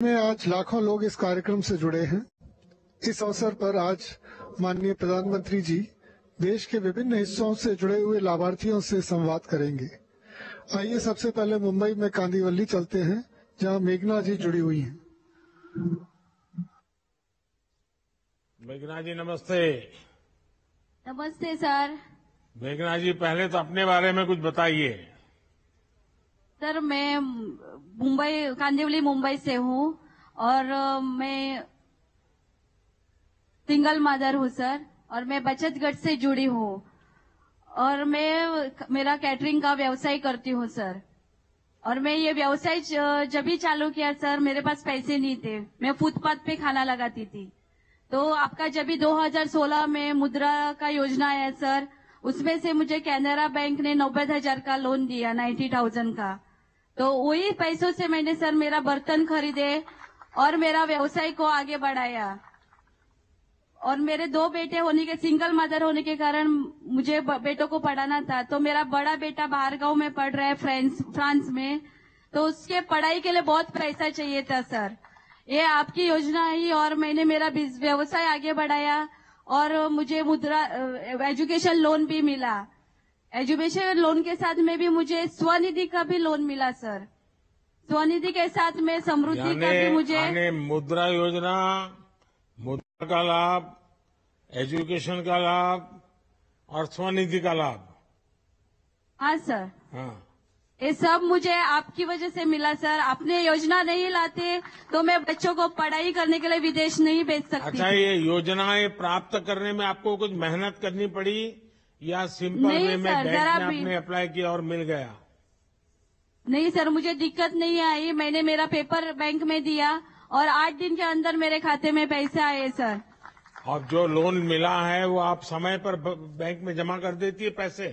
में आज लाखों लोग इस कार्यक्रम से जुड़े हैं। इस अवसर पर आज माननीय प्रधानमंत्री जी देश के विभिन्न हिस्सों से जुड़े हुए लाभार्थियों से संवाद करेंगे। आइए सबसे पहले मुंबई में कांदिवली चलते हैं, जहां मेघना जी जुड़ी हुई हैं। मेघना जी नमस्ते। नमस्ते सर। मेघना जी पहले तो अपने बारे में कुछ बताइए। सर मैं कांदिवली मुंबई से हूँ और मैं सिंगल मदर हूँ सर, और मैं बचत गट से जुड़ी हूँ और मेरा कैटरिंग का व्यवसाय करती हूँ सर। और मैं ये व्यवसाय जब भी चालू किया सर, मेरे पास पैसे नहीं थे, मैं फुटपाथ पे खाना लगाती थी। तो आपका जब भी 2016 में मुद्रा का योजना है सर, उसमें से मुझे कैनरा बैंक ने 90,000 का लोन दिया, 90,000 का। तो वही पैसों से मैंने सर मेरा बर्तन खरीदे और मेरा व्यवसाय को आगे बढ़ाया। और मेरे 2 बेटे होने के, सिंगल मदर होने के कारण मुझे बेटों को पढ़ाना था। तो मेरा बड़ा बेटा बाहर गांव में पढ़ रहा है फ्रांस में, तो उसके पढ़ाई के लिए बहुत पैसा चाहिए था सर। ये आपकी योजना है और मैंने मेरा व्यवसाय आगे बढ़ाया और मुझे मुद्रा एजुकेशन लोन भी मिला। एजुकेशन लोन के साथ में भी मुझे स्वनिधि का भी लोन मिला सर। स्वनिधि के साथ में समृद्धि का भी मुझे मुद्रा योजना, मुद्रा का लाभ, एजुकेशन का लाभ और स्वनिधि का लाभ। हाँ सर। हाँ, ये सब मुझे आपकी वजह से मिला सर। आपने योजना नहीं लाते तो मैं बच्चों को पढ़ाई करने के लिए विदेश नहीं भेज सकती। अच्छा, ये योजनाएं प्राप्त करने में आपको कुछ मेहनत करनी पड़ी या सिंपल वे में बैंक में आपने अप्लाई किया और मिल गया? नहीं सर, मुझे दिक्कत नहीं आई। मैंने मेरा पेपर बैंक में दिया और 8 दिन के अंदर मेरे खाते में पैसे आए सर। और जो लोन मिला है वो आप समय पर बैंक में जमा कर देती है पैसे?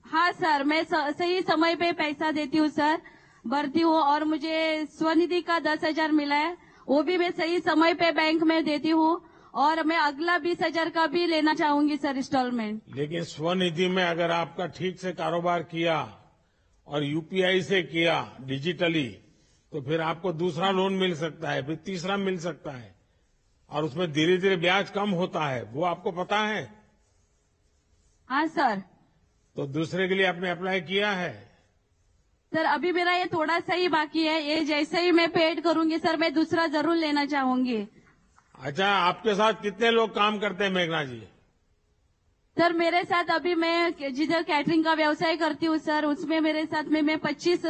हाँ सर, मैं सही समय पे पैसा देती हूँ सर, भरती हूँ। और मुझे स्वनिधि का 10,000 मिला है, वो भी मैं सही समय पे बैंक में देती हूँ। और मैं अगला 20,000 का भी लेना चाहूंगी सर इंस्टॉलमेंट। लेकिन स्वनिधि में अगर आपका ठीक से कारोबार किया और यूपीआई से किया डिजिटली, तो फिर आपको दूसरा लोन मिल सकता है, फिर तीसरा मिल सकता है और उसमें धीरे धीरे ब्याज कम होता है, वो आपको पता है? हाँ सर। तो दूसरे के लिए आपने अप्लाई किया है? सर अभी मेरा ये थोड़ा सा ही बाकी है, ये जैसे ही मैं पेड करूंगी सर, मैं दूसरा जरूर लेना चाहूंगी। अच्छा, आपके साथ कितने लोग काम करते हैं मेघना जी? सर मेरे साथ अभी मैं जिधर कैटरिंग का व्यवसाय करती हूँ सर, उसमें मेरे साथ में मैं 25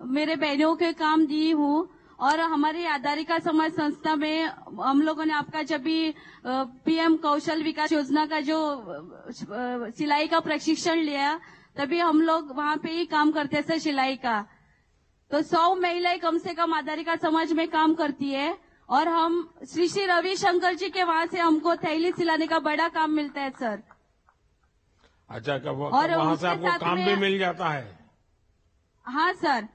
मेरे बहनों के काम दी हूँ। और हमारी आधारिका समाज संस्था में हम लोगों ने आपका जब भी पीएम कौशल विकास योजना का जो सिलाई का प्रशिक्षण लिया, तभी हम लोग वहाँ पे ही काम करते हैं सर, सिलाई का। तो 100 महिलाएं कम से कम आधारिका समाज में काम करती है और हम श्री रविशंकर जी के वहाँ से हमको थैली सिलाने का बड़ा काम मिलता है सर। अच्छा, और वहाँ से आपको काम भी मिल जाता है? हाँ सर।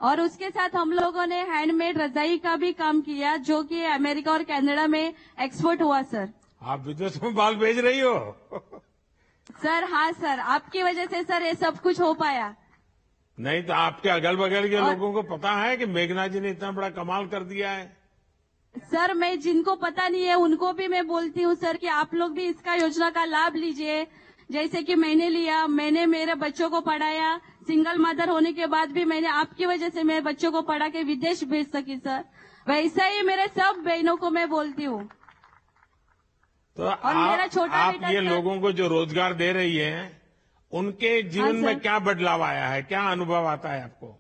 और उसके साथ हम लोगों ने हैंडमेड रजाई का भी काम किया, जो कि अमेरिका और कनाडा में एक्सपोर्ट हुआ सर। आप विदेश में बाल भेज रही हो? सर हाँ सर, आपकी वजह से सर ये सब कुछ हो पाया। नहीं तो आपके अगल बगल के लोगों को पता है कि मेघना जी ने इतना बड़ा कमाल कर दिया है? सर मैं जिनको पता नहीं है उनको भी मैं बोलती हूँ सर कि आप लोग भी इसका योजना का लाभ लीजिए। जैसे कि मैंने लिया, मैंने मेरे बच्चों को पढ़ाया, सिंगल मदर होने के बाद भी मैंने आपकी वजह से मेरे बच्चों को पढ़ा के विदेश भेज सकी सर। वैसा ही मेरे सब बहनों को मैं बोलती हूँ। तो मेरा छोटा आप ये लोगों को जो रोजगार दे रही हैं, उनके जीवन में क्या बदलाव आया है, क्या अनुभव आता है आपको?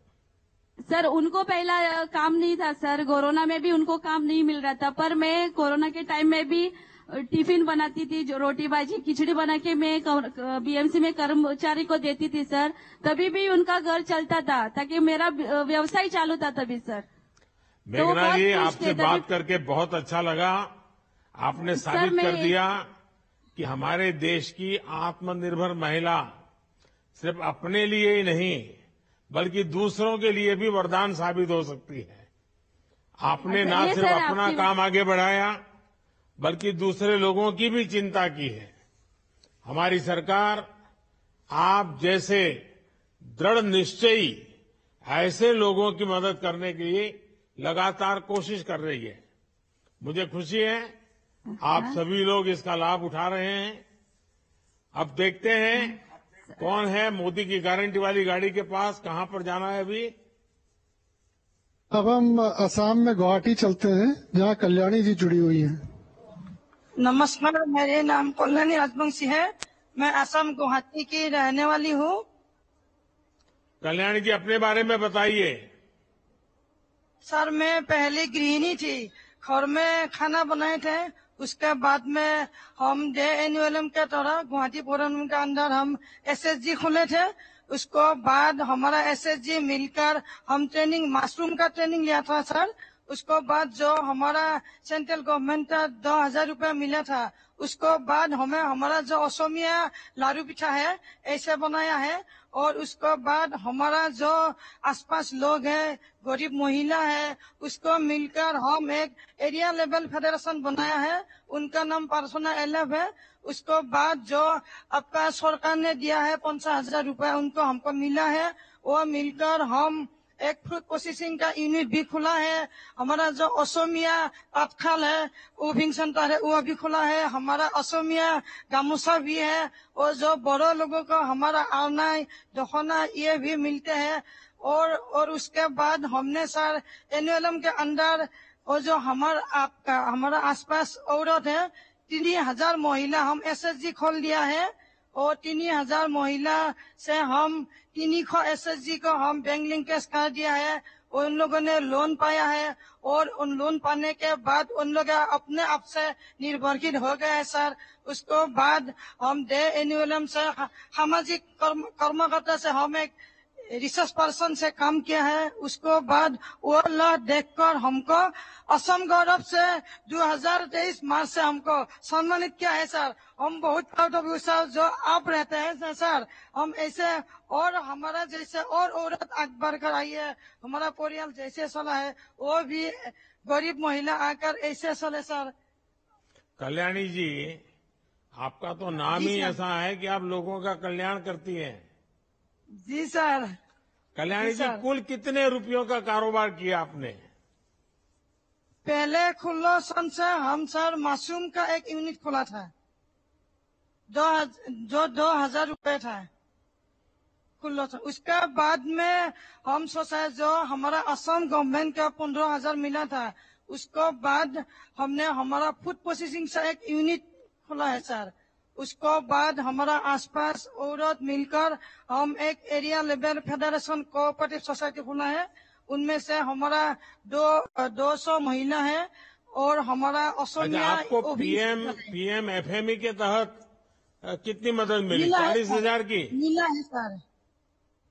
सर उनको पहला काम नहीं था सर, कोरोना में भी उनको काम नहीं मिल रहा था, पर मैं कोरोना के टाइम में भी टिफिन बनाती थी, जो रोटी भाजी खिचड़ी बना के मैं बीएमसी में कर्मचारी को देती थी सर, तभी भी उनका घर चलता था, ताकि मेरा व्यवसाय चालू था तभी सर। मेघना जी आपसे बात करके बहुत अच्छा लगा। आपने साबित कर दिया कि हमारे देश की आत्मनिर्भर महिला सिर्फ अपने लिए ही नहीं बल्कि दूसरों के लिए भी वरदान साबित हो सकती है। आपने ना सिर्फ अपना काम आगे बढ़ाया बल्कि दूसरे लोगों की भी चिंता की है। हमारी सरकार आप जैसे दृढ़ निश्चयी ऐसे लोगों की मदद करने के लिए लगातार कोशिश कर रही है। मुझे खुशी है आप सभी लोग इसका लाभ उठा रहे हैं। अब देखते हैं कौन है मोदी की गारंटी वाली गाड़ी के पास, कहां पर जाना है अभी। अब हम असम में गुवाहाटी चलते हैं, जहां कल्याणी जी जुड़ी हुई हैं। नमस्कार, मेरे नाम कल्याणी राजवंशी है। मैं असम गुवाहाटी की रहने वाली हूँ। कल्याणी जी अपने बारे में बताइए। सर, मैं पहले गृहिणी थी, घर में खाना बनाए थे। उसके बाद में हम JNULM के तरह गुवाहाटी पौरनिगम के अंदर हम SSG खोले थे। उसको बाद हमारा SSG मिलकर हम मशरूम का ट्रेनिंग लिया था सर। उसको बाद जो हमारा सेंट्रल गवर्नमेंट का 2,000 रुपया मिला था, उसको बाद हमें हमारा जो असमिया लारू पिठा है ऐसे बनाया है। और उसको बाद हमारा जो आसपास लोग है, गरीब महिला है, उसको मिलकर हम एक एरिया लेवल फेडरेशन बनाया है। उनका नाम पार्सोना एलएफ है। उसको बाद जो आपका सरकार ने दिया है 50,000 रुपया, उनको हमको मिला है। वो मिलकर हम एक फ्रूट प्रोसेसिंग का यूनिट भी खुला है। हमारा जो असमिया तात्काल है उभिंग सेंटर है, वो भी खुला है। हमारा असमिया गामोसा भी है। और जो बड़ो लोगों को हमारा आरनाई दखना ये भी मिलते हैं। और उसके बाद हमने सर NULM के अंदर और जो हमारा आसपास औरत है 3,000 महिला हम SSG खोल दिया है। और 3,000 महिला से हम 300 SSG को हम बैंक लिंकेज कर दिया है। उन लोगों ने लोन पाया है और उन लोन पाने के बाद उन लोग अपने आप से निर्भरशील हो गए हैं सर। उसको बाद हम JNULM से सामाजिक कर्मकर्ता से हम एक रिसर्च पर्सन से काम किया है। उसको बाद वो लोग देखकर हमको असम गौरव से 2023 मार्च से हमको सम्मानित किया है सर। हम बहुत प्राउड ऑफ यू सर, जो आप रहते हैं सर। हम ऐसे और हमारा जैसे और औरत आगे बढ़कर आई है, हमारा परिवार जैसे चला है वो भी गरीब महिला आकर ऐसे चले सर। कल्याणी जी, आपका तो नाम ही ऐसा है कि आप लोगों का कल्याण करती हैं। जी सर। कल्याणी जी, कुल कितने रुपयों का कारोबार किया आपने? पहले खुला सन से हम सर मशरूम का एक यूनिट खोला था, जो 2,000 रुपए था खुला था। उसके बाद में हम सोचा जो हमारा असम गवर्नमेंट का 15,000 मिला था, उसको बाद हमने हमारा फूड प्रोसेसिंग से एक यूनिट खोला है सर। उसको बाद हमारा आसपास औरत मिलकर हम एक area level federation cooperative society खोला है। उनमें से हमारा 200 महिला है और हमारा असमिया। आपको PM FME के तहत कितनी मदद मिली? 40,000 की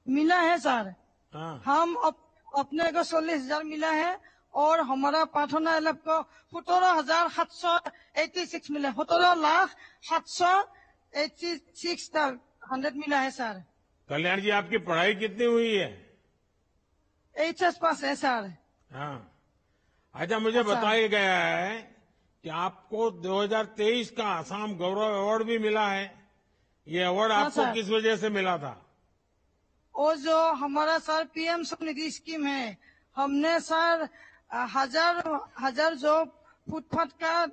मिला है सर। हाँ। हम अपने को 40,000 मिला है और हमारा पार्टनर एलएफ को 17,786 मिला, 17,786 मिला है सर। कल्याण जी, आपकी पढ़ाई कितनी हुई है? HS पास है सर। हाँ। अच्छा, मुझे बताया गया है कि आपको 2023 का असम गौरव अवार्ड भी मिला है। ये अवार्ड आपको किस वजह से मिला था? वो जो हमारा सर PM स्वनिधि स्कीम है, हमने सर हजार जो फुटपाथ का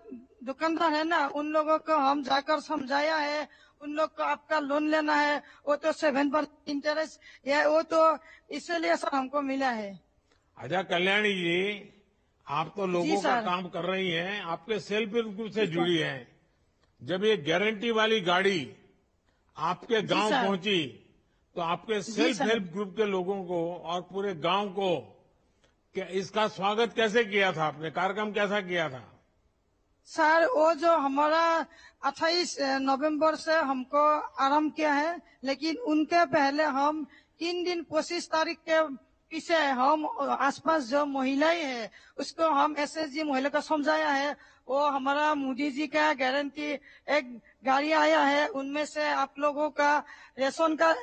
दुकानदार है ना, उन लोगों को हम जाकर समझाया है। उन लोग को आपका लोन लेना है, वो तो 7% इंटरेस्ट है, वो तो इसीलिए सर हमको मिला है। अच्छा कल्याणी जी, आप तो लोगों का काम कर रही हैं, आपके सेल्फ हेल्प ग्रुप से जुड़ी हैं। जब ये गारंटी वाली गाड़ी आपके गांव पहुंची तो आपके सेल्फ हेल्प ग्रुप के लोगों को और पूरे गांव को इसका स्वागत कैसे किया था आपने? कार्यक्रम कैसा किया था? सर, वो जो हमारा 28 नवंबर से हमको आरंभ किया है, लेकिन उनके पहले हम 3 दिन 25 तारीख के पीछे हम आसपास जो महिलाएं है उसको हम SSG महिला को समझाया है। वो हमारा मोदी जी का गारंटी एक गाड़ी आया है, उनमें से आप लोगों का रेशन का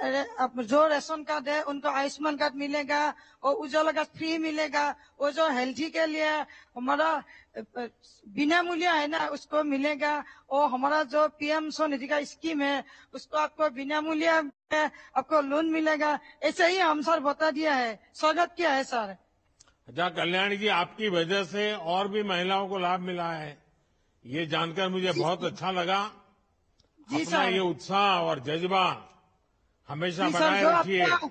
जो रेशन कार्ड है उनको आयुष्मान कार्ड मिलेगा और उज्ज्वला कार्ड फ्री मिलेगा। वो जो हेल्थी के लिए हमारा बिना मूल्य है ना उसको मिलेगा। और हमारा जो PM स्वनिधि का स्कीम है उसको आपको बिना मूल्य आपको लोन मिलेगा। ऐसे ही हम सर बता दिया है, स्वागत किया है सर। अच्छा कल्याणी जी, आपकी वजह से और भी महिलाओं को लाभ मिला है, ये जानकर मुझे बहुत अच्छा लगा। जी अपना सर। ये उत्साह और जज्बा हमेशा जी सर, बनाए जो रखिए। आपका-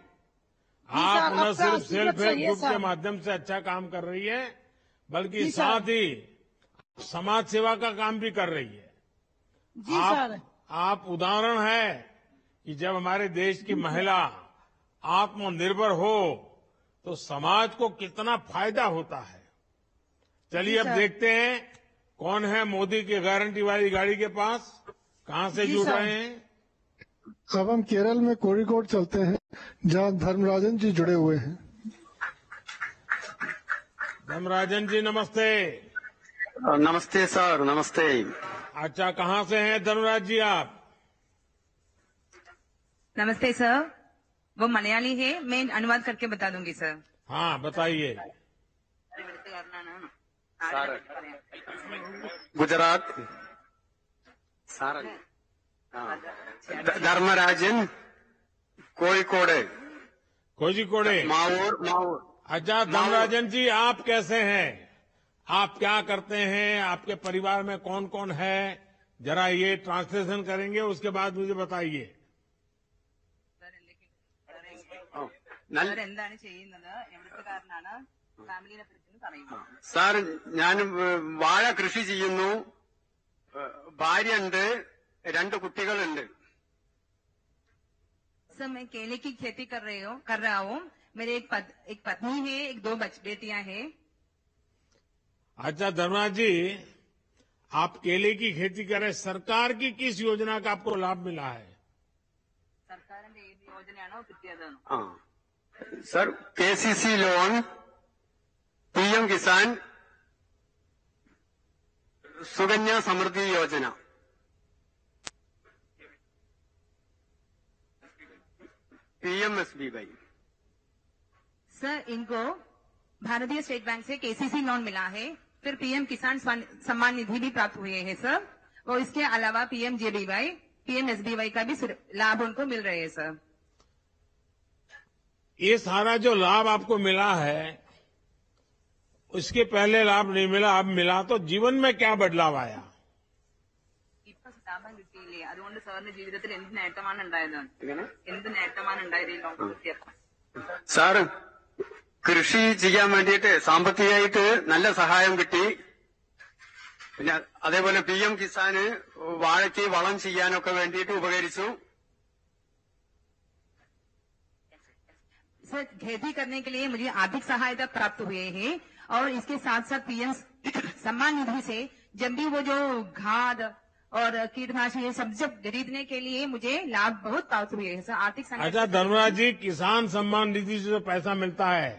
जी आप सर, न आपका सिर्फ आशीर्वाद सेल्फ हेल्प चाहिए ग्रुप के सर। माध्यम से अच्छा काम कर रही है, बल्कि जी साथ सर। ही समाज सेवा का काम भी कर रही है। जी सर। आप उदाहरण है कि जब हमारे देश की महिला आत्मनिर्भर हो तो समाज को कितना फायदा होता है। चलिए जी अब सर। देखते हैं कौन है मोदी की गारंटी वाली गाड़ी के पास, कहां से जी जुड़ सर। रहे हैं। अब हम केरल में कोड़िकोड चलते हैं, जहां धर्मराजन जी जुड़े हुए हैं। धर्मराजन जी नमस्ते। नमस्ते सर, नमस्ते। अच्छा, कहां से हैं धर्मराज जी आप। नमस्ते सर, वो मलयाली है, मैं अनुवाद करके बता दूंगी सर। हाँ बताइए। गुजरात धर्मराजन कोഴിക്കോട് कोझिकोड़े। मावूर। अच्छा धर्मराजन जी, आप कैसे हैं, आप क्या करते हैं, आपके परिवार में कौन कौन है, जरा ये ट्रांसलेशन करेंगे, उसके बाद मुझे बताइए। സാർ എന്താണ് ചെയ്യുന്നത്, എവിടുത്തുകാരനാണ്, ഫാമിലിനെ കുറിച്ച് പറയുന്നു. സാർ ഞാൻ വാഴ കൃഷി ചെയ്യുന്നു, ഭാര്യയുണ്ട്, 2 കുട്ടികളുണ്ട്. सर मैं केले की खेती कर रहा हूँ। मेरे एक पत्नी है, एक 2 बेटियां हैं। अच्छा धर्मराज जी, आप केले की खेती करें, सरकार की किस योजना का आपको लाभ मिला है। സർക്കാരിന്റെ ഏത് യോജനയാണോ കിട്ടിയത്? सर KCC लोन, PM किसान, सुकन्या समृद्धि योजना, PMSBY। सर इनको भारतीय स्टेट बैंक से केसीसी लोन मिला है, फिर पीएम किसान सम्मान निधि भी प्राप्त हुए हैं सर, और इसके अलावा PMJBY, PMSBY का भी लाभ उनको मिल रहे हैं सर। ये सारा जो लाभ आपको मिला है, उसके पहले लाभ नहीं मिला, अब मिला, तो जीवन में क्या बदलाव आया। ഇപ്പൊ ലാഭം കിട്ടിയില്ലേ, അതുകൊണ്ട് സാറിന്റെ ജീവിതത്തിൽ എന്ത് നേട്ടമാണ് ഉണ്ടായത്, എന്ത് നേട്ടമാണ് ഉണ്ടായത് ഈ ലോൺ കിട്ടിയപ്പോൾ? സാർ കൃഷി ചെയ്യാൻ വേണ്ടിയിട്ട് സാമ്പത്തികമായിട്ട് നല്ല സഹായം കിട്ടി. പിന്നെ അതേപോലെ PM കിസാന് വാഴയ്ക്ക് വളം ചെയ്യാനൊക്കെ വേണ്ടിയിട്ട് ഉപകരിച്ചു. सर खेती करने के लिए मुझे आर्थिक सहायता प्राप्त हुए हैं, और इसके साथ साथ पीएम सम्मान निधि से जब भी वो जो खाद और कीटनाशक ये सब खरीदने के लिए मुझे लाभ बहुत प्राप्त हुए हैं सर। आर्थिक संकट। अच्छा धर्मराज जी, किसान सम्मान निधि से जो पैसा मिलता है,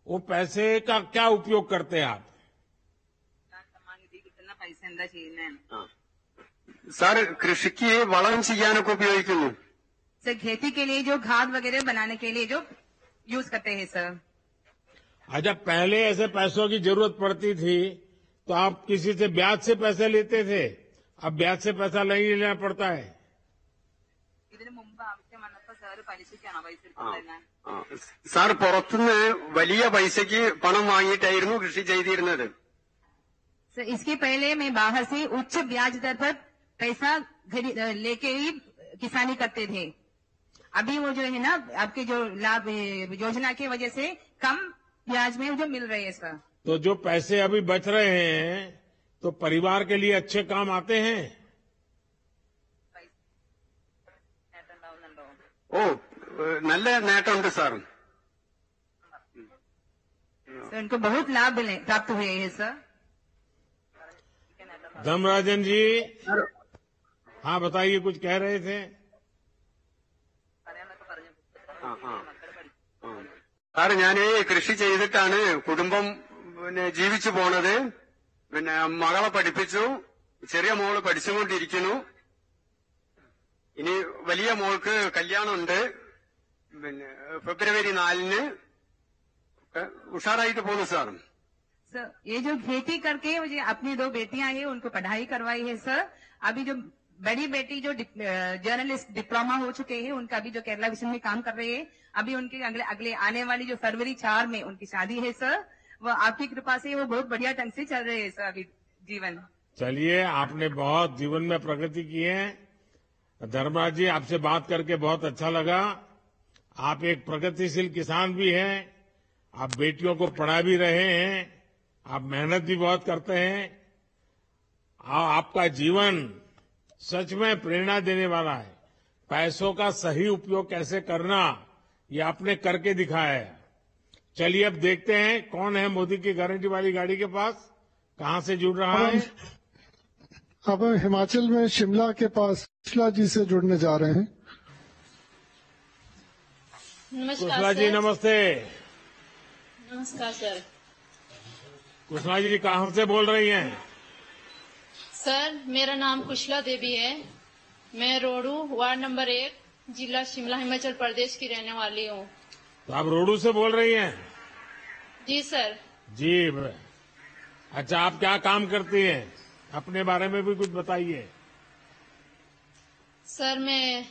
वो पैसे का क्या उपयोग करते हैं आप। किसान सम्मान निधि कितना पैसा എന്താ ചെയ്യുന്നത്? സാർ കൃഷിക്ക് വളം ചെയ്യാനൊക്കെ ഉപയോഗിക്കുന്നു. सर खेती के लिए जो खाद वगैरह बनाने के लिए जो यूज करते हैं सर। अच्छा, पहले ऐसे पैसों की जरूरत पड़ती थी तो आप किसी से ब्याज से पैसे लेते थे, अब ब्याज से पैसा नहीं लेना पड़ता है। ഇതിനു മുമ്പ് ആവശ്യം വന്നപ്പോൾ സാർ പലിശയ്ക്കാണോ പൈസ എടുത്തിരുന്നത്? സാർ പുറത്തുനിന്ന് വലിയ പൈസയ്ക്ക് പണം വാങ്ങിയിട്ടായിരുന്നു കൃഷി ചെയ്തിരുന്നത്. सर इसके पहले मैं बाहर से उच्च ब्याज दर पर पैसा लेके ही किसानी करते थे। अभी वो जो है ना, आपके जो लाभ योजना की वजह से कम ब्याज में जो मिल रहे हैं सर। तो जो पैसे अभी बच रहे हैं तो परिवार के लिए अच्छे काम आते हैं। ഓ നല്ല നേട്ടമുണ്ട് സാർ. तो इनको बहुत लाभ प्राप्त हुए हैं सर। धर्मराजन जी, हाँ बताइए, कुछ कह रहे थे। സാർ ഞാൻ കൃഷി ചെയ്തിട്ടാണ് കുടുംബം ജീവിച്ചു പോണത്. പിന്നെ മകളെ പഠിപ്പിച്ചു, ചെറിയ മോള് പഠിച്ചുകൊണ്ടിരിക്കുന്നു. ഇനി വലിയ മോൾക്ക് കല്യാണമുണ്ട്, പിന്നെ ഫെബ്രുവരി 4-ന്. ഉഷാറായിട്ട് പോകുന്നു സാർ. सर ये जो खेती करके मुझे अपनी 2 बेटियां हैं उनको पढ़ाई करवाई है सर। अभी जो बड़ी बेटी जो जर्नलिस्ट डिप्लोमा हो चुके हैं, उनका भी जो केरला विजन में काम कर रहे हैं, अभी उनके अगले आने वाली जो फरवरी 4 में उनकी शादी है सर। वो आपकी कृपा से वो बहुत बढ़िया ढंग से चल रहे हैं सर अभी जीवन। चलिए, आपने बहुत जीवन में प्रगति की है। धर्मराज जी, आपसे बात करके बहुत अच्छा लगा। आप एक प्रगतिशील किसान भी हैं, आप बेटियों को पढ़ा भी रहे हैं, आप मेहनत भी बहुत करते हैं। आपका जीवन सच में प्रेरणा देने वाला है। पैसों का सही उपयोग कैसे करना, ये आपने करके दिखाया है। चलिए, अब देखते हैं कौन है मोदी की गारंटी वाली गाड़ी के पास, कहां से जुड़ रहा है। अब हम हिमाचल में शिमला के पास कुशला जी से जुड़ने जा रहे हैं। नमस्कार कुशला जी, नमस्ते। नमस्कार सर। कुशला जी कहां से बोल रही हैं? सर, मेरा नाम कुशला देवी है। मैं रोडू, वार्ड नंबर 1, जिला शिमला, हिमाचल प्रदेश की रहने वाली हूँ। तो आप रोडू से बोल रही हैं? जी सर। जी। अच्छा, आप क्या काम करती हैं? अपने बारे में भी कुछ बताइए। सर, मैं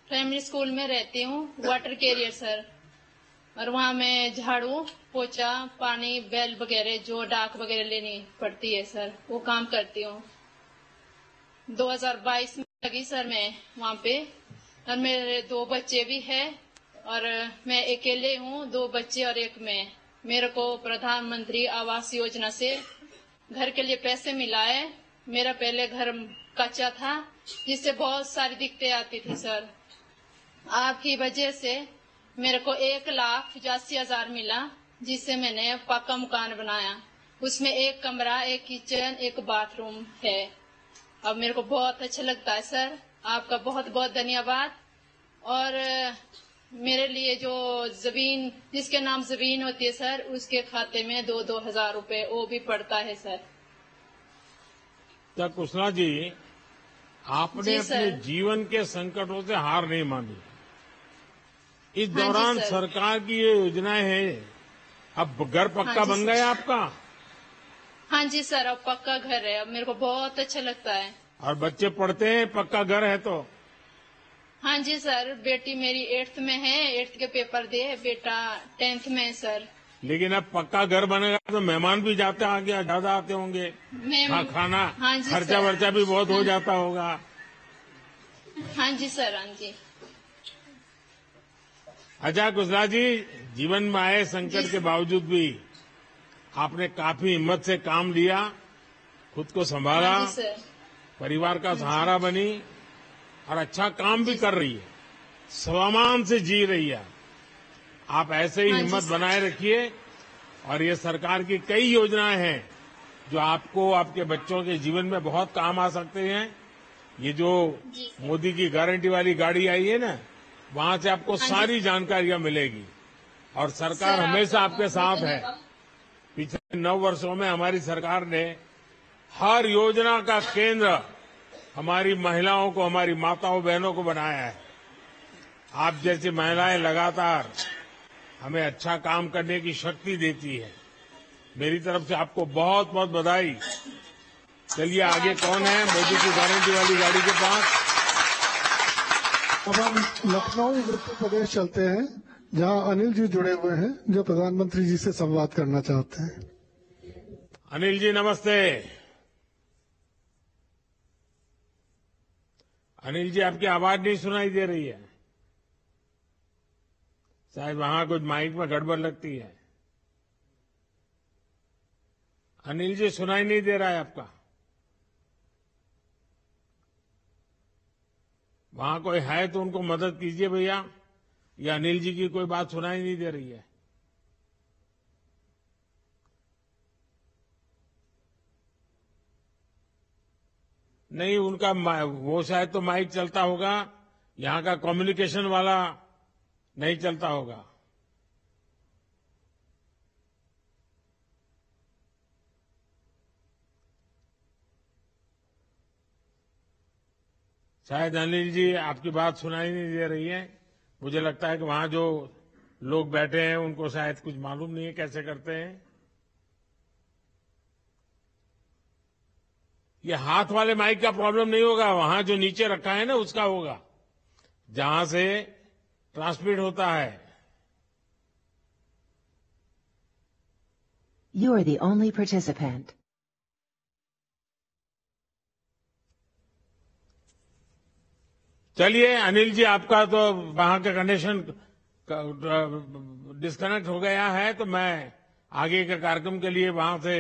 प्राइमरी स्कूल में रहती हूँ, वाटर कैरियर सर। और वहाँ मैं झाड़ू, पोछा, पानी, बैल वगैरह जो डाक वगैरह लेनी पड़ती है सर, वो काम करती हूँ। 2022 में लगी सर मैं वहाँ पे। और मेरे 2 बच्चे भी हैं और मैं अकेले हूँ, 2 बच्चे और एक मैं। मेरे को प्रधानमंत्री आवास योजना से घर के लिए पैसे मिला है। मेरा पहले घर कच्चा था, जिससे बहुत सारी दिक्कतें आती थी सर। आपकी वजह से मेरे को 1,85,000 मिला, जिससे मैंने पक्का मकान बनाया। उसमें 1 कमरा, 1 किचन, 1 बाथरूम है। अब मेरे को बहुत अच्छा लगता है सर। आपका बहुत बहुत धन्यवाद। और मेरे लिए जो जमीन, जिसके नाम जमीन होती है सर, उसके खाते में 2-2 हजार रुपए वो भी पड़ता है सर। तो कुशला जी, आपने अपने जीवन के संकटों से हार नहीं मानी। इस दौरान सरकार की ये योजनाएं हैं। अब घर पक्का बन गया आपका? हाँ जी सर, अब पक्का घर है। अब मेरे को बहुत अच्छा लगता है। और बच्चे पढ़ते हैं, पक्का घर है तो? हाँ जी सर, बेटी मेरी 8th में है, 8th के पेपर दिए। बेटा 10th में है सर। लेकिन अब पक्का घर बनेगा तो मेहमान भी जाते आगे ज्यादा आते होंगे, खाना खर्चा वर्चा भी बहुत हो जाता होगा। हाँ जी सर, हाँ जी। अच्छा कुशला जी, जीवन में आए संकट के बावजूद भी आपने काफी हिम्मत से काम लिया, खुद को संभाला, परिवार का सहारा बनी और अच्छा काम भी कर रही है, स्वाभिमान से जी रही है। आप ऐसे ही हिम्मत बनाए रखिए। और ये सरकार की कई योजनाएं हैं जो आपको, आपके बच्चों के जीवन में बहुत काम आ सकते हैं। ये जो मोदी की गारंटी वाली गाड़ी आई है ना, वहां से आपको सारी जानकारियां मिलेगी। और सरकार हमेशा आपके साथ है। पिछले 9 वर्षों में हमारी सरकार ने हर योजना का केंद्र हमारी महिलाओं को, हमारी माताओं बहनों को बनाया है। आप जैसी महिलाएं लगातार हमें अच्छा काम करने की शक्ति देती है। मेरी तरफ से आपको बहुत बहुत बधाई। चलिए आगे कौन है मोदी की गारंटी वाली गाड़ी के पास? अब हम लखनऊ उत्तर प्रदेश चलते हैं, जहां अनिल जी जुड़े हुए हैं, जो प्रधानमंत्री जी से संवाद करना चाहते हैं। अनिल जी नमस्ते। अनिल जी, आपकी आवाज नहीं सुनाई दे रही है। शायद वहां कुछ माइक में गड़बड़ लगती है। अनिल जी, सुनाई नहीं दे रहा है आपका। वहां कोई है तो उनको मदद कीजिए भैया। या अनिल जी की कोई बात सुनाई नहीं दे रही है। नहीं, उनका वो शायद तो माइक चलता होगा, यहां का कम्युनिकेशन वाला नहीं चलता होगा। शायद अनिल जी आपकी बात सुनाई नहीं दे रही है। मुझे लगता है कि वहां जो लोग बैठे हैं उनको शायद कुछ मालूम नहीं है कैसे करते हैं। ये हाथ वाले माइक का प्रॉब्लम नहीं होगा, वहां जो नीचे रखा है ना उसका होगा, जहां से ट्रांसमिट होता है। You are the only participant. चलिए अनिल जी, आपका तो वहां का कनेक्शन डिस्कनेक्ट हो गया है, तो मैं आगे के कार्यक्रम के लिए वहां से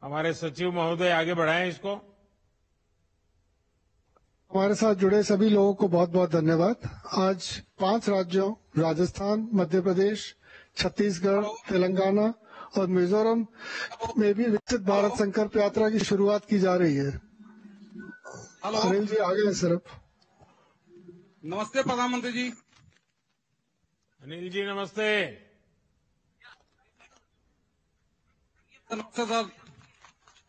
हमारे सचिव महोदय आगे बढ़ाएं इसको। हमारे साथ जुड़े सभी लोगों को बहुत बहुत धन्यवाद। आज 5 राज्यों राजस्थान, मध्य प्रदेश, छत्तीसगढ़, तेलंगाना और मिजोरम में भी विकसित भारत संकल्प यात्रा की शुरुआत की जा रही है। अनिल जी आगे हैं सिर्फ। नमस्ते प्रधानमंत्री जी। अनिल जी नमस्ते। नमस्ते सर।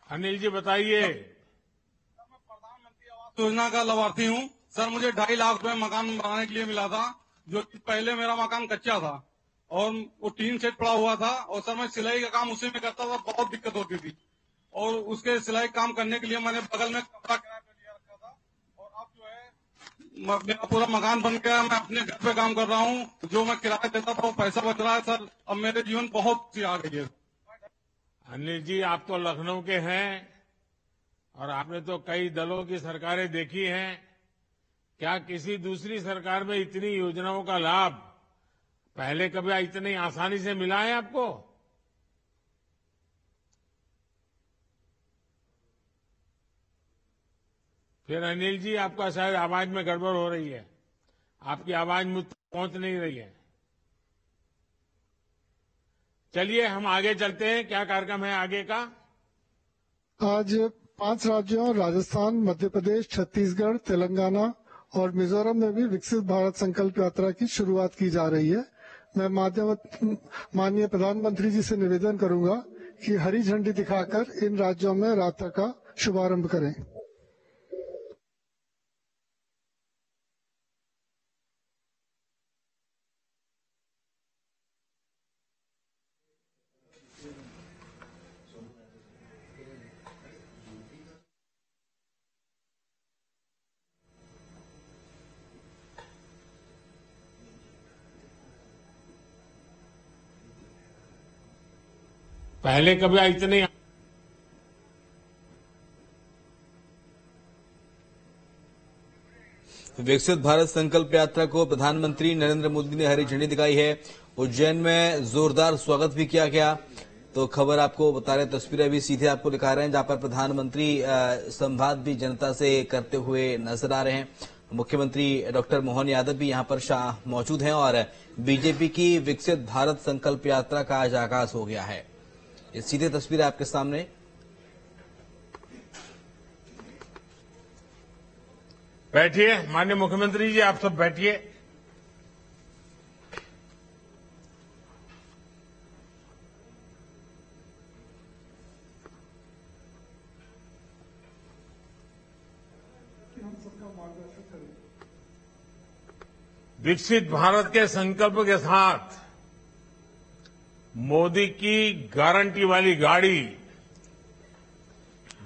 अनिल जी बताइए। मैं प्रधानमंत्री आवास योजना का लाभार्थी हूँ सर। मुझे 2.5 लाख रुपए मकान बनाने के लिए मिला था, जो पहले मेरा मकान कच्चा था और वो टीन सेट पड़ा हुआ था, और सर मैं सिलाई का काम उसी में करता था, बहुत दिक्कत होती थी, और उसके सिलाई काम करने के लिए मैंने बगल में कपड़ा किराए पे लिया रखा था, और अब जो है मेरा पूरा मकान बन गया। मैं अपने घर पे काम कर रहा हूँ, जो मैं किराया देता था वो पैसा बच रहा है सर। अब मेरे जीवन बहुत सी आ गई है। अनिल जी, आप तो लखनऊ के हैं और आपने तो कई दलों की सरकारें देखी हैं। क्या किसी दूसरी सरकार में इतनी योजनाओं का लाभ पहले कभी इतनी आसानी से मिला है आपको? फिर अनिल जी, आपका शायद आवाज में गड़बड़ हो रही है, आपकी आवाज मुझ तक पहुंच नहीं रही है। चलिए हम आगे चलते हैं, क्या कार्यक्रम है आगे का? आज 5 राज्यों राजस्थान, मध्य प्रदेश, छत्तीसगढ़, तेलंगाना और मिजोरम में भी विकसित भारत संकल्प यात्रा की शुरुआत की जा रही है। मैं माननीय प्रधानमंत्री जी से निवेदन करूंगा कि हरी झंडी दिखाकर इन राज्यों में यात्रा का शुभारंभ करें। पहले कभी इतने विकसित भारत संकल्प यात्रा को प्रधानमंत्री नरेंद्र मोदी ने हरी झंडी दिखाई है। उज्जैन में जोरदार स्वागत भी किया गया। तो खबर आपको बता रहे, तस्वीरें भी सीधे आपको दिखा रहे हैं, जहां पर प्रधानमंत्री संवाद भी जनता से करते हुए नजर आ रहे हैं। मुख्यमंत्री डॉक्टर मोहन यादव भी यहां पर मौजूद हैं और बीजेपी की विकसित भारत संकल्प यात्रा का आज आगाज हो गया है। ये सीधे तस्वीरें आपके सामने। बैठिए माननीय मुख्यमंत्री जी, आप सब बैठिए। विकसित भारत के संकल्प के साथ मोदी की गारंटी वाली गाड़ी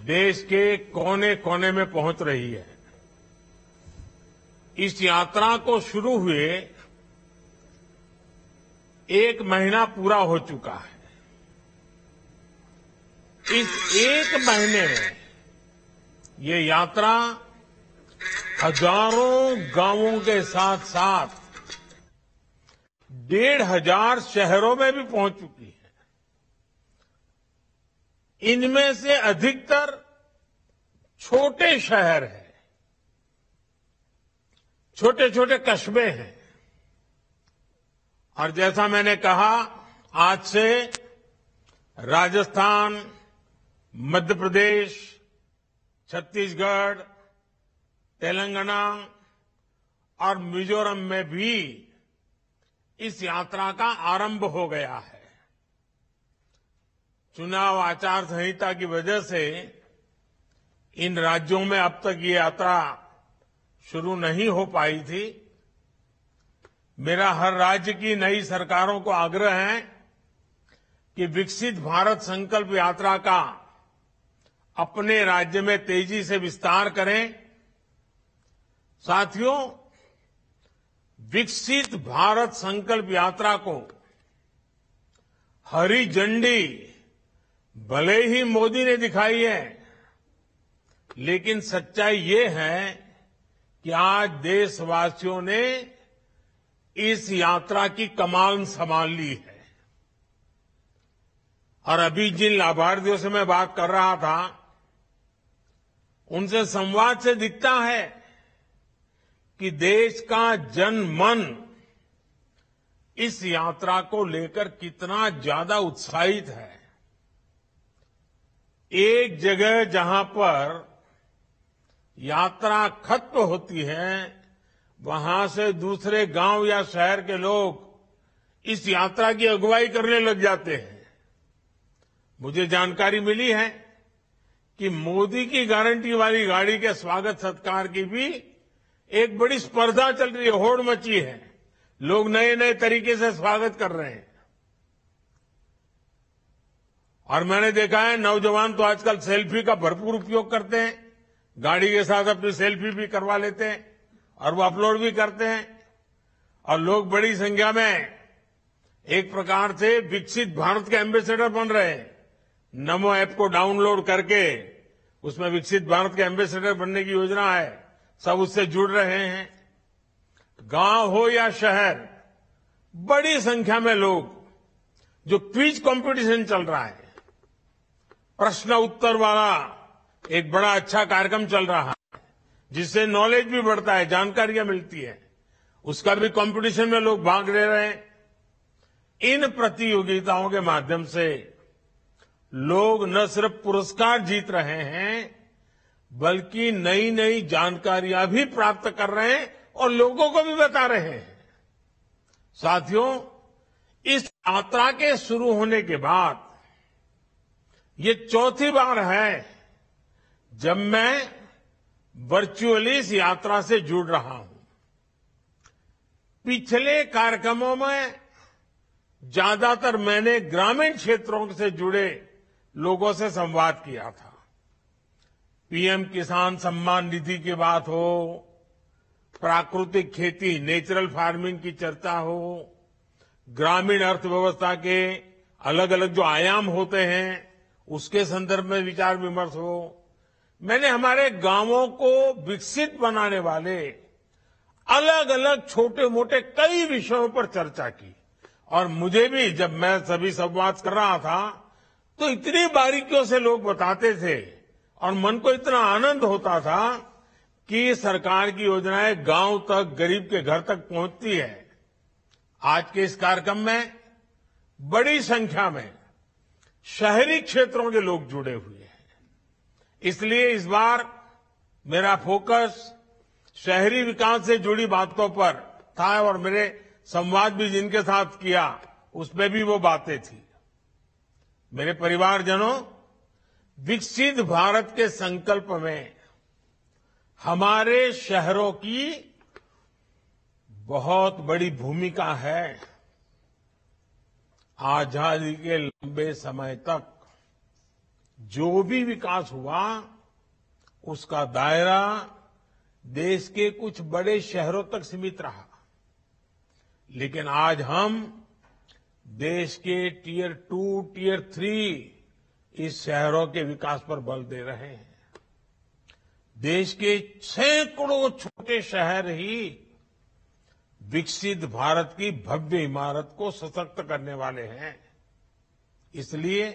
देश के कोने कोने में पहुंच रही है। इस यात्रा को शुरू हुए 1 महीना पूरा हो चुका है। इस 1 महीने में ये यात्रा हजारों गांवों के साथ साथ 1,500 शहरों में भी पहुंच चुकी है। इनमें से अधिकतर छोटे शहर हैं, छोटे छोटे कस्बे हैं। और जैसा मैंने कहा, आज से राजस्थान, मध्य प्रदेश, छत्तीसगढ़, तेलंगाना और मिजोरम में भी इस यात्रा का आरंभ हो गया है। चुनाव आचार संहिता की वजह से इन राज्यों में अब तक ये यात्रा शुरू नहीं हो पाई थी। मेरा हर राज्य की नई सरकारों को आग्रह है कि विकसित भारत संकल्प यात्रा का अपने राज्य में तेजी से विस्तार करें। साथियों, विकसित भारत संकल्प यात्रा को हरी झंडी भले ही मोदी ने दिखाई है, लेकिन सच्चाई ये है कि आज देशवासियों ने इस यात्रा की कमान संभाल ली है। और अभी जिन लाभार्थियों से मैं बात कर रहा था, उनसे संवाद से दिखता है कि देश का जन मन इस यात्रा को लेकर कितना ज्यादा उत्साहित है। एक जगह जहां पर यात्रा खत्म होती है, वहां से दूसरे गांव या शहर के लोग इस यात्रा की अगुवाई करने लग जाते हैं। मुझे जानकारी मिली है कि मोदी की गारंटी वाली गाड़ी के स्वागत सत्कार की भी एक बड़ी स्पर्धा चल रही है, होड़ मची है। लोग नए नए तरीके से स्वागत कर रहे हैं। और मैंने देखा है नौजवान तो आजकल सेल्फी का भरपूर उपयोग करते हैं, गाड़ी के साथ अपनी सेल्फी भी करवा लेते हैं और वो अपलोड भी करते हैं। और लोग बड़ी संख्या में एक प्रकार से विकसित भारत के एम्बेसडर बन रहे हैं। नमो ऐप को डाउनलोड करके उसमें विकसित भारत के एम्बेसडर बनने की योजना है, सब उससे जुड़ रहे हैं। गांव हो या शहर, बड़ी संख्या में लोग, जो क्विज कंपटीशन चल रहा है, प्रश्न उत्तर वाला एक बड़ा अच्छा कार्यक्रम चल रहा है, जिससे नॉलेज भी बढ़ता है, जानकारियां मिलती है, उसका भी कंपटीशन में लोग भाग ले रहे हैं। इन प्रतियोगिताओं के माध्यम से लोग न सिर्फ पुरस्कार जीत रहे हैं, बल्कि नई नई जानकारियां भी प्राप्त कर रहे हैं और लोगों को भी बता रहे हैं। साथियों, इस यात्रा के शुरू होने के बाद ये चौथी बार है जब मैं वर्चुअली इस यात्रा से जुड़ रहा हूं। पिछले कार्यक्रमों में ज्यादातर मैंने ग्रामीण क्षेत्रों से जुड़े लोगों से संवाद किया था। पीएम किसान सम्मान निधि की बात हो, प्राकृतिक खेती नेचुरल फार्मिंग की चर्चा हो, ग्रामीण अर्थव्यवस्था के अलग अलग जो आयाम होते हैं उसके संदर्भ में विचार विमर्श हो। मैंने हमारे गांवों को विकसित बनाने वाले अलग अलग छोटे मोटे कई विषयों पर चर्चा की। और मुझे भी जब मैं सभी संवाद कर रहा था तो इतनी बारीकियों से लोग बताते थे और मन को इतना आनंद होता था कि सरकार की योजनाएं गांव तक, गरीब के घर तक पहुंचती है। आज के इस कार्यक्रम में बड़ी संख्या में शहरी क्षेत्रों के लोग जुड़े हुए हैं। इसलिए इस बार मेरा फोकस शहरी विकास से जुड़ी बातों पर था और मेरे संवाद भी जिनके साथ किया उसमें भी वो बातें थी। मेरे परिवारजनों, विकसित भारत के संकल्प में हमारे शहरों की बहुत बड़ी भूमिका है। आजादी के लंबे समय तक जो भी विकास हुआ उसका दायरा देश के कुछ बड़े शहरों तक सीमित रहा। लेकिन आज हम देश के टियर 2, टियर 3 इस शहरों के विकास पर बल दे रहे हैं। देश के सैकड़ों छोटे शहर ही विकसित भारत की भव्य इमारत को सशक्त करने वाले हैं। इसलिए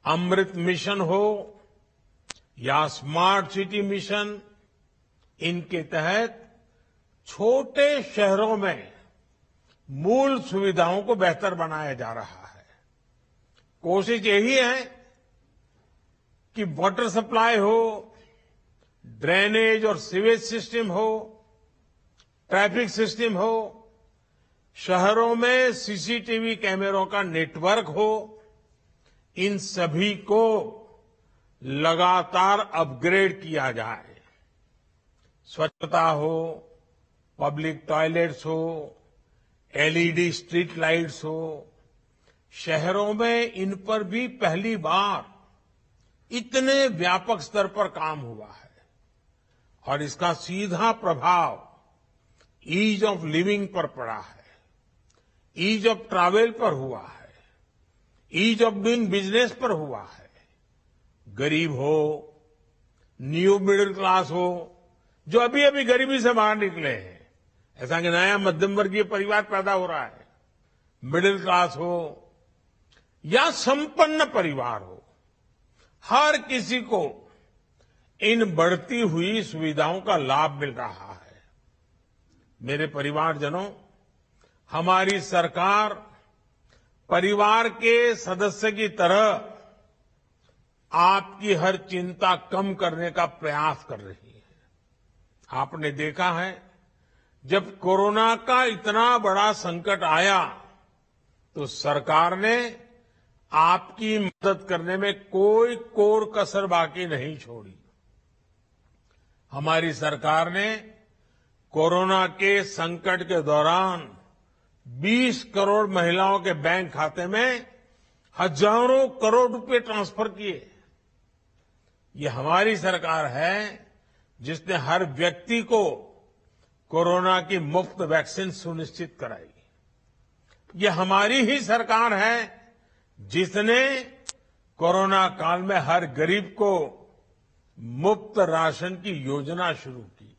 अमृत मिशन हो या स्मार्ट सिटी मिशन, इनके तहत छोटे शहरों में मूल सुविधाओं को बेहतर बनाया जा रहा है। कोशिश यही है कि वाटर सप्लाई हो, ड्रेनेज और सीवेज सिस्टम हो, ट्रैफिक सिस्टम हो, शहरों में सीसीटीवी कैमरों का नेटवर्क हो, इन सभी को लगातार अपग्रेड किया जाए। स्वच्छता हो, पब्लिक टॉयलेट्स हो, एलईडी स्ट्रीट लाइट्स हो, शहरों में इन पर भी पहली बार इतने व्यापक स्तर पर काम हुआ है और इसका सीधा प्रभाव ईज ऑफ लिविंग पर पड़ा है, ईज ऑफ ट्रैवल पर हुआ है, ईज ऑफ डूइंग बिजनेस पर हुआ है। गरीब हो, न्यू मिडिल क्लास हो, जो अभी अभी गरीबी से बाहर निकले हैं, ऐसा कि नया मध्यम वर्गीय परिवार पैदा हो रहा है, मिडिल क्लास हो या संपन्न परिवार हो, हर किसी को इन बढ़ती हुई सुविधाओं का लाभ मिल रहा है। मेरे परिवारजनों, हमारी सरकार परिवार के सदस्य की तरह आपकी हर चिंता कम करने का प्रयास कर रही है। आपने देखा है, जब कोरोना का इतना बड़ा संकट आया तो सरकार ने आपकी मदद करने में कोई कोर कसर बाकी नहीं छोड़ी। हमारी सरकार ने कोरोना के संकट के दौरान 20 करोड़ महिलाओं के बैंक खाते में हजारों करोड़ रुपए ट्रांसफर किए। ये हमारी सरकार है जिसने हर व्यक्ति को कोरोना की मुफ्त वैक्सीन सुनिश्चित कराई। ये हमारी ही सरकार है जिसने कोरोना काल में हर गरीब को मुफ्त राशन की योजना शुरू की।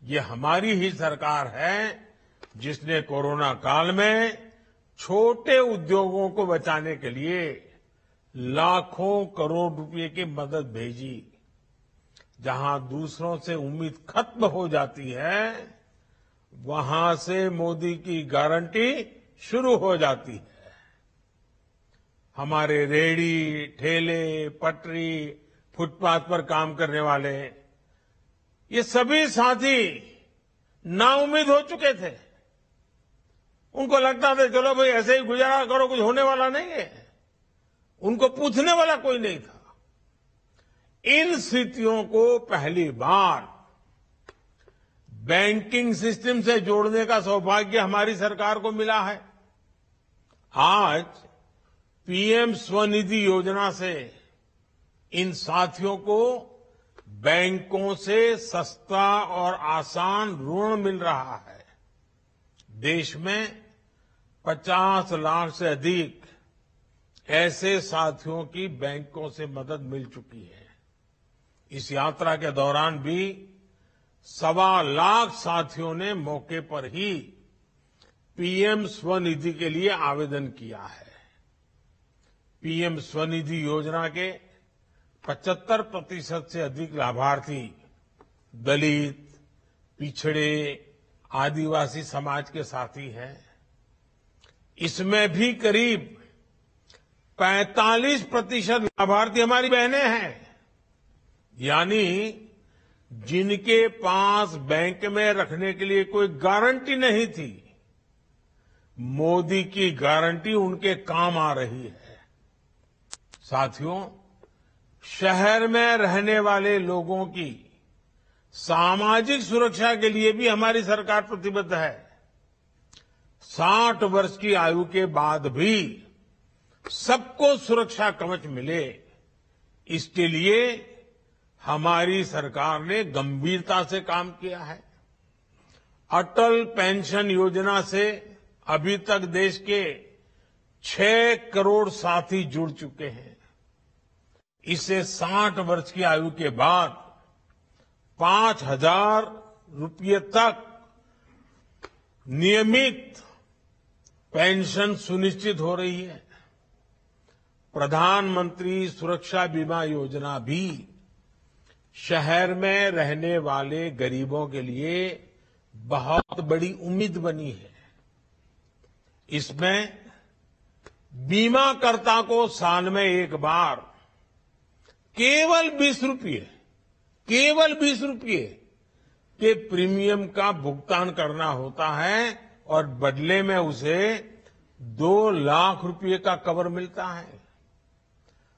ये हमारी ही सरकार है जिसने कोरोना काल में छोटे उद्योगों को बचाने के लिए लाखों करोड़ रुपए की मदद भेजी। जहां दूसरों से उम्मीद खत्म हो जाती है, वहां से मोदी की गारंटी शुरू हो जाती है। हमारे रेहड़ी, ठेले, पटरी, फुटपाथ पर काम करने वाले ये सभी साथी नाउम्मीद हो चुके थे। उनको लगता था चलो भाई ऐसे ही गुजारा करो, कुछ होने वाला नहीं है। उनको पूछने वाला कोई नहीं था। इन स्थितियों को पहली बार बैंकिंग सिस्टम से जोड़ने का सौभाग्य हमारी सरकार को मिला है। आज पीएम स्वनिधि योजना से इन साथियों को बैंकों से सस्ता और आसान ऋण मिल रहा है। देश में 50 लाख से अधिक ऐसे साथियों की बैंकों से मदद मिल चुकी है। इस यात्रा के दौरान भी 1.25 लाख साथियों ने मौके पर ही पीएम स्वनिधि के लिए आवेदन किया है। पीएम स्वनिधि योजना के 75% से अधिक लाभार्थी दलित, पिछड़े, आदिवासी समाज के साथी हैं। इसमें भी करीब 45% लाभार्थी हमारी बहनें हैं, यानी जिनके पास बैंक में रखने के लिए कोई गारंटी नहीं थी, मोदी की गारंटी उनके काम आ रही है। साथियों, शहर में रहने वाले लोगों की सामाजिक सुरक्षा के लिए भी हमारी सरकार प्रतिबद्ध है। 60 वर्ष की आयु के बाद भी सबको सुरक्षा कवच मिले, इसके लिए हमारी सरकार ने गंभीरता से काम किया है। अटल पेंशन योजना से अभी तक देश के 6 करोड़ साथी जुड़ चुके हैं। इससे 60 वर्ष की आयु के बाद 5,000 रुपये तक नियमित पेंशन सुनिश्चित हो रही है। प्रधानमंत्री सुरक्षा बीमा योजना भी शहर में रहने वाले गरीबों के लिए बहुत बड़ी उम्मीद बनी है। इसमें बीमाकर्ता को साल में एक बार केवल 20 रुपये के प्रीमियम का भुगतान करना होता है और बदले में उसे 2 लाख रुपये का कवर मिलता है।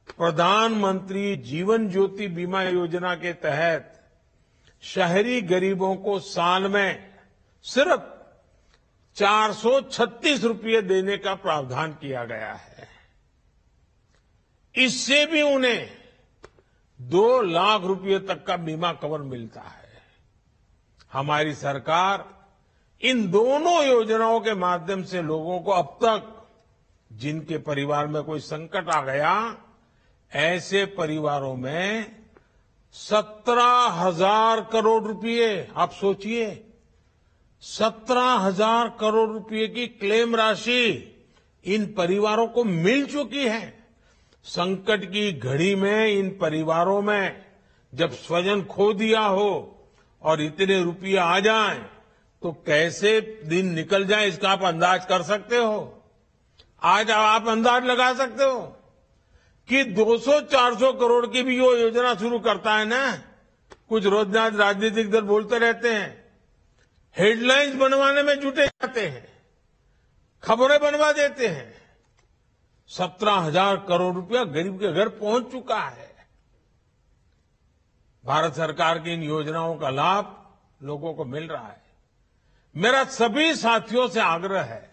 प्रधानमंत्री जीवन ज्योति बीमा योजना के तहत शहरी गरीबों को साल में सिर्फ 436 रुपये देने का प्रावधान किया गया है। इससे भी उन्हें 2 लाख रुपए तक का बीमा कवर मिलता है। हमारी सरकार इन दोनों योजनाओं के माध्यम से लोगों को अब तक जिनके परिवार में कोई संकट आ गया, ऐसे परिवारों में 17,000 करोड़ रुपए, आप सोचिए 17,000 करोड़ रुपए की क्लेम राशि इन परिवारों को मिल चुकी है। संकट की घड़ी में इन परिवारों में जब स्वजन खो दिया हो और इतने रुपये आ जाएं, तो कैसे दिन निकल जाए इसका आप अंदाज कर सकते हो। आज आप अंदाज लगा सकते हो कि 200-400 करोड़ की भी वो योजना शुरू करता है ना, कुछ रोजनाथ राजनीतिक दल बोलते रहते हैं, हेडलाइंस बनवाने में जुटे जाते हैं, खबरें बनवा देते हैं। 17,000 करोड़ रुपया गरीब के घर पहुंच चुका है। भारत सरकार की इन योजनाओं का लाभ लोगों को मिल रहा है। मेरा सभी साथियों से आग्रह है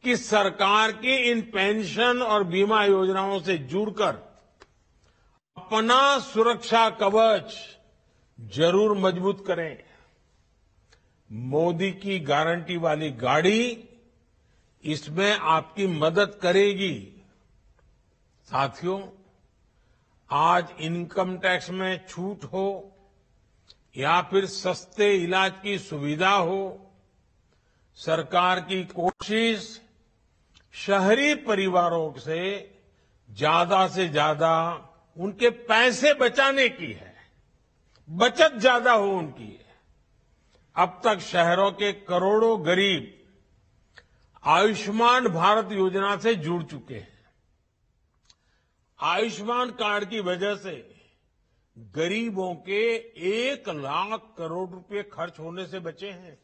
कि सरकार की इन पेंशन और बीमा योजनाओं से जुड़कर अपना सुरक्षा कवच जरूर मजबूत करें। मोदी की गारंटी वाली गाड़ी इसमें आपकी मदद करेगी। साथियों, आज इनकम टैक्स में छूट हो या फिर सस्ते इलाज की सुविधा हो, सरकार की कोशिश शहरी परिवारों से ज्यादा उनके पैसे बचाने की है, बचत ज्यादा हो उनकी। अब तक शहरों के करोड़ों गरीब आयुष्मान भारत योजना से जुड़ चुके हैं। आयुष्मान कार्ड की वजह से गरीबों के 1 लाख करोड़ रुपए खर्च होने से बचे हैं।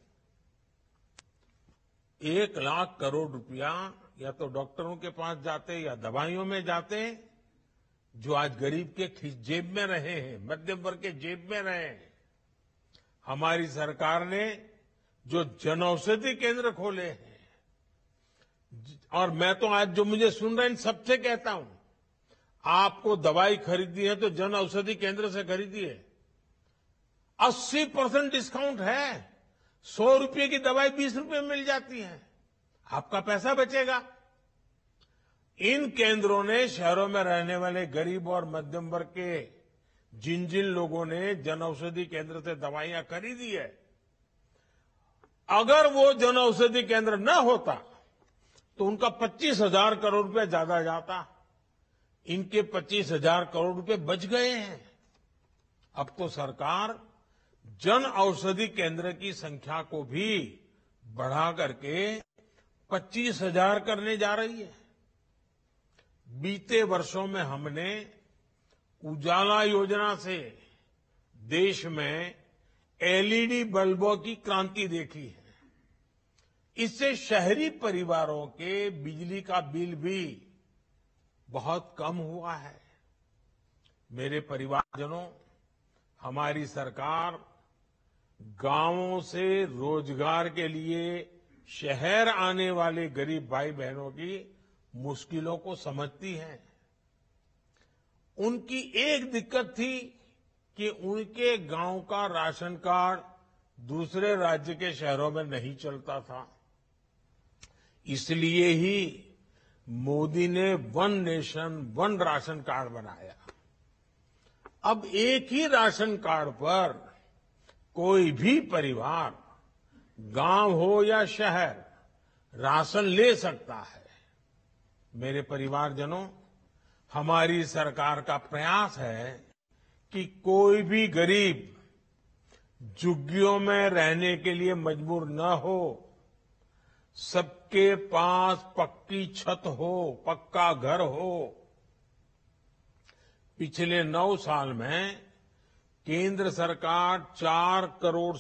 1 लाख करोड़ रुपया या तो डॉक्टरों के पास जाते या दवाइयों में जाते, जो आज गरीब के जेब में रहे हैं, मध्यम वर्ग के जेब में रहे हैं। हमारी सरकार ने जो जनऔषधि केंद्र खोले हैं, और मैं तो आज जो मुझे सुन रहे हैं सबसे कहता हूं, आपको दवाई खरीदनी है तो जन औषधि केंद्र से खरीदिए। 80% डिस्काउंट है। 100 रुपये की दवाई 20 रुपये में मिल जाती है, आपका पैसा बचेगा। इन केंद्रों ने शहरों में रहने वाले गरीब और मध्यम वर्ग के जिन लोगों ने जन औषधि केंद्र से दवाइयां खरीदी है, अगर वो जन औषधि केंद्र न होता तो उनका 25,000 करोड़ रुपया ज्यादा जाता। इनके 25,000 करोड़ रुपए बच गए हैं। अब तो सरकार जन औषधि केंद्र की संख्या को भी बढ़ा करके 25,000 करने जा रही है। बीते वर्षों में हमने उजाला योजना से देश में एलईडी बल्बों की क्रांति देखी है। इससे शहरी परिवारों के बिजली का बिल भी बहुत कम हुआ है। मेरे परिवारजनों, हमारी सरकार गांवों से रोजगार के लिए शहर आने वाले गरीब भाई बहनों की मुश्किलों को समझती है। उनकी एक दिक्कत थी कि उनके गांव का राशन कार्ड दूसरे राज्य के शहरों में नहीं चलता था। इसलिए ही मोदी ने one nation one ration card बनाया। अब एक ही राशन कार्ड पर कोई भी परिवार, गांव हो या शहर, राशन ले सकता है। मेरे परिवारजनों, हमारी सरकार का प्रयास है कि कोई भी गरीब झुग्गियों में रहने के लिए मजबूर न हो, सबके पास पक्की छत हो, पक्का घर हो। पिछले 9 साल में केंद्र सरकार 4 करोड़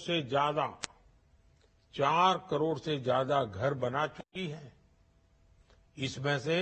से ज्यादा घर बना चुकी है। इसमें से